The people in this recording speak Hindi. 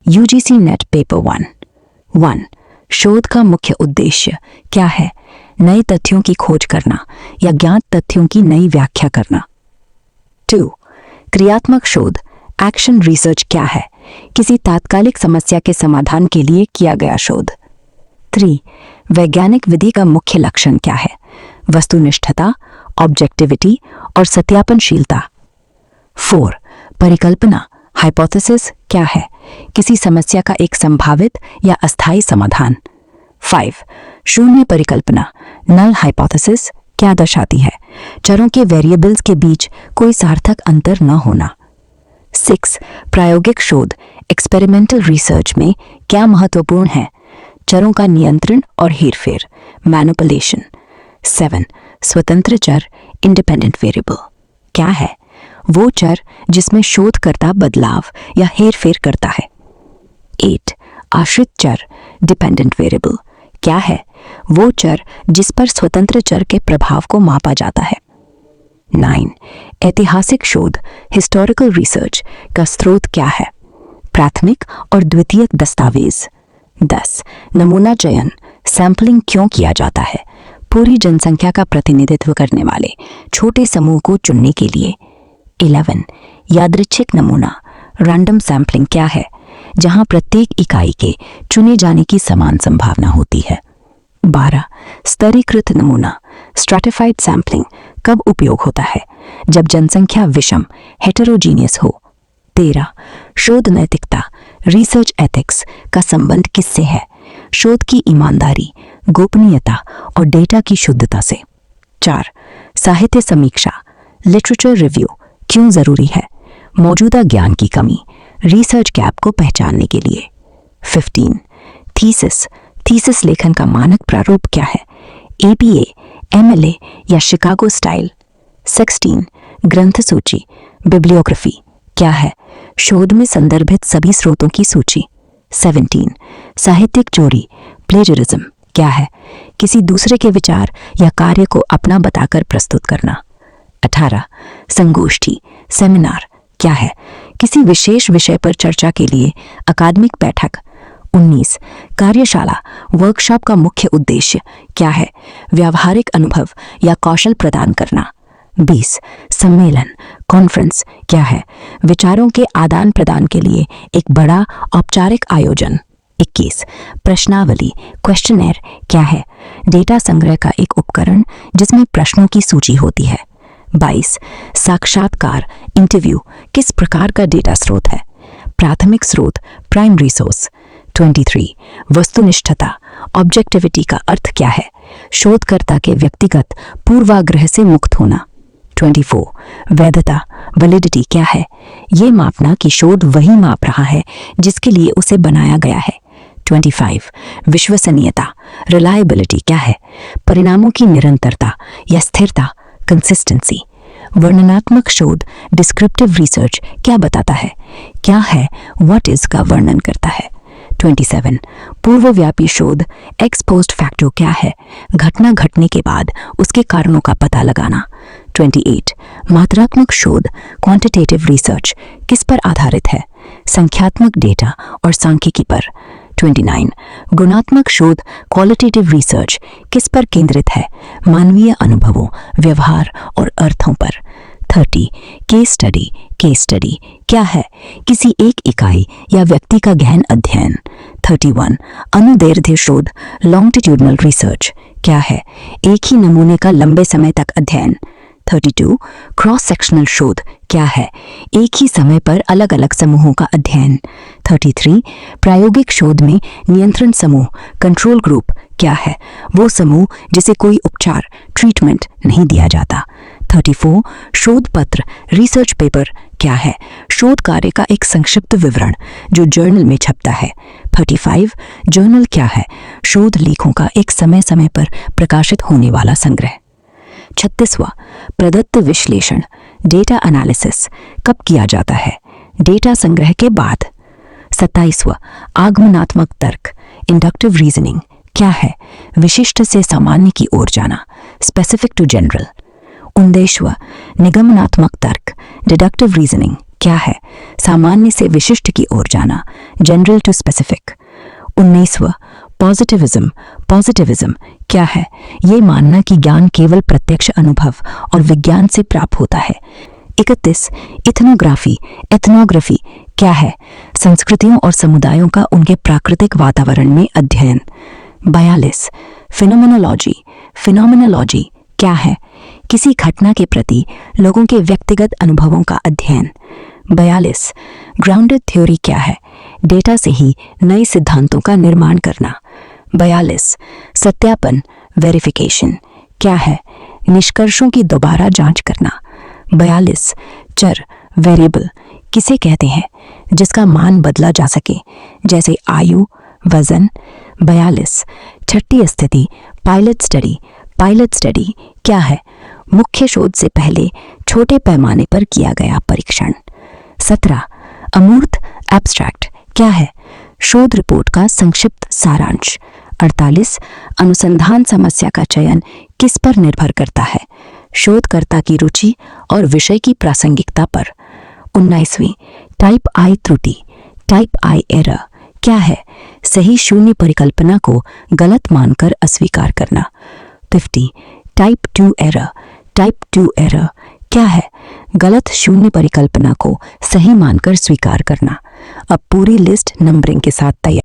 UGC net paper 1। शोध का मुख्य उद्देश्य क्या है? नए तथ्यों की खोज करना या ज्ञात तथ्यों की नई व्याख्या करना। 2। क्रियात्मक शोध एक्शन रिसर्च क्या है? किसी तात्कालिक समस्या के समाधान के लिए किया गया शोध। 3। वैज्ञानिक विधि का मुख्य लक्षण क्या है? वस्तुनिष्ठता, ऑब्जेक्टिविटी और सत्यापनशीलता। 4। परिकल्पना हाइपोथेसिस क्या है? किसी समस्या का एक संभावित या अस्थायी समाधान। 5। शून्य परिकल्पना नल हाइपोथेसिस क्या दर्शाती है? चरों के वेरिएबल्स के बीच कोई सार्थक अंतर न होना। 6। प्रायोगिक शोध एक्सपेरिमेंटल रिसर्च में क्या महत्वपूर्ण है? चरों का नियंत्रण और हेरफेर मैनिपुलेशन। 7। स्वतंत्र चर इंडिपेंडेंट वेरिएबल क्या है? वो चर जिसमें शोधकर्ता बदलाव या हेरफेर करता है। 8। आश्रित चर डिपेंडेंट वेरिएबल क्या है? वो चर जिस पर स्वतंत्र चर के प्रभाव को मापा जाता है। 9। ऐतिहासिक शोध हिस्टोरिकल रिसर्च का स्रोत क्या है? प्राथमिक और द्वितीयक दस्तावेज। 10। नमूना चयन सैंपलिंग क्यों किया जाता है? पूरी जनसंख्या का प्रतिनिधित्व करने वाले छोटे समूह को चुनने के लिए। 11। यादृच्छिक नमूना रैंडम सैंपलिंग क्या है? जहां प्रत्येक इकाई के चुने जाने की समान संभावना होती है। 12। स्तरीकृत नमूना स्ट्रैटिफाइड सैंपलिंग कब उपयोग होता है? जब जनसंख्या विषम हेटेरोजीनियस हो। 13। शोध नैतिकता रिसर्च एथिक्स का संबंध किससे है? शोध की ईमानदारी, गोपनीयता और डेटा की शुद्धता से। 4। साहित्य समीक्षा लिटरेचर रिव्यू क्यों जरूरी है? मौजूदा ज्ञान की कमी रिसर्च गैप को पहचानने के लिए। 15। थीसिस लेखन का मानक प्रारूप क्या है? APA, MLA या शिकागो स्टाइल। 16। ग्रंथ सूची बिब्लियोग्राफी क्या है? शोध में संदर्भित सभी स्रोतों की सूची। 17। साहित्यिक चोरी प्लेजरिज्म क्या है? किसी दूसरे के विचार या कार्य को अपना बताकर प्रस्तुत करना। 18। संगोष्ठी सेमिनार क्या है? किसी विशेष विषय पर चर्चा के लिए अकादमिक बैठक। 19। कार्यशाला वर्कशॉप का मुख्य उद्देश्य क्या है? व्यावहारिक अनुभव या कौशल प्रदान करना। 20। सम्मेलन कॉन्फ्रेंस क्या है? विचारों के आदान प्रदान के लिए एक बड़ा औपचारिक आयोजन। 21। प्रश्नावली क्वेश्चनर क्या है? डेटा संग्रह का एक उपकरण जिसमें प्रश्नों की सूची होती है। 22। साक्षात्कार इंटरव्यू किस प्रकार का डेटा स्रोत है? प्राथमिक स्रोत प्राइमरी सोर्स। 23। वस्तुनिष्ठता ऑब्जेक्टिविटी का अर्थ क्या है? शोधकर्ता के व्यक्तिगत पूर्वाग्रह से मुक्त होना। 24। वैधता वैलिडिटी क्या है? ये मापना कि शोध वही माप रहा है जिसके लिए उसे बनाया गया है। 25। विश्वसनीयता रिलायबिलिटी क्या है? परिणामों की निरंतरता या स्थिरता कंसिस्टेंसी। वर्णनात्मक शोध डिस्क्रिप्टिव रिसर्च क्या बताता है? क्या है व्हाट इज का वर्णन करता है। 27। पूर्वव्यापी शोध एक्स पोस्ट फैक्टो क्या है? घटना घटने के बाद उसके कारणों का पता लगाना। 28। मात्रात्मक शोध क्वांटिटेटिव रिसर्च किस पर आधारित है? संख्यात्मक डेटा और सांख्यिकी पर। 29। गुणात्मक शोध क्वालिटेटिव रिसर्च किस पर केंद्रित है? मानवीय अनुभवों, व्यवहार और अर्थों पर। 30। केस स्टडी क्या है? किसी एक इकाई या व्यक्ति का गहन अध्ययन। 31। अनुदैर्ध्य शोध लॉन्गिट्यूडनल रिसर्च क्या है? एक ही नमूने का लंबे समय तक अध्ययन। 32। क्रॉस सेक्शनल शोध क्या है? एक ही समय पर अलग अलग समूहों का अध्ययन। 33। प्रायोगिक शोध में नियंत्रण समूह कंट्रोल ग्रुप क्या है? वो समूह जिसे कोई उपचार ट्रीटमेंट नहीं दिया जाता। 34। शोध पत्र रिसर्च पेपर क्या है? शोध कार्य का एक संक्षिप्त विवरण जो जर्नल में छपता है। 35। जर्नल क्या है? शोध लेखों का एक समय समय पर प्रकाशित होने वाला संग्रह। 36वां प्रदत्त विश्लेषण डेटा एनालिसिस कब किया जाता है? डेटा संग्रह के बाद। 27वां आगमनात्मक तर्क इंडक्टिव रीजनिंग क्या है? विशिष्ट से सामान्य की ओर जाना स्पेसिफिक टू जनरल। 19वां निगमनात्मक तर्क डिडक्टिव रीजनिंग क्या है? सामान्य से विशिष्ट की ओर जाना, जनरल टू स्पेसिफिक। 19वां, पॉजिटिविज्म। पॉजिटिविज्म क्या है? ये मानना कि ज्ञान केवल प्रत्यक्ष अनुभव और विज्ञान से प्राप्त होता है। 31, इथनोग्राफी। एथनोग्राफी क्या है? संस्कृतियों और समुदायों का उनके प्राकृतिक वातावरण में अध्ययन। 42, फिनोमेनोलॉजी। फिनोमेनोलॉजी क्या है? किसी घटना के प्रति लोगों के व्यक्तिगत अनुभवों का अध्ययन। 42, ग्राउंडेड थ्योरी क्या है? डेटा से ही नए सिद्धांतों का निर्माण करना। 42, सत्यापन वेरिफिकेशन क्या है? निष्कर्षों की दोबारा जांच करना। 42, चर वेरिएबल किसे कहते हैं? जिसका मान बदला जा सके, जैसे आयु, वजन। 42, छठी स्थिति पायलट स्टडी। पायलट स्टडी क्या है? मुख्य शोध से पहले छोटे पैमाने पर किया गया परीक्षण। 17, अमूर्त एब्स्ट्रैक्ट क्या है? शोध रिपोर्ट का संक्षिप्त सारांश। 48, अनुसंधान समस्या का चयन किस पर निर्भर करता है? शोधकर्ता की रुचि और विषय की प्रासंगिकता पर। 19वीं, टाइप आई त्रुटि। टाइप आई एरर क्या है? सही शून्य परिकल्पना को गलत मानकर अस्वीकार करना। 50, टाइप 2 एरर। टाइप 2 एरर क्या है? गलत शून्य परिकल्पना को सही मानकर स्वीकार करना। अब पूरी लिस्ट नंबरिंग के साथ तैयार।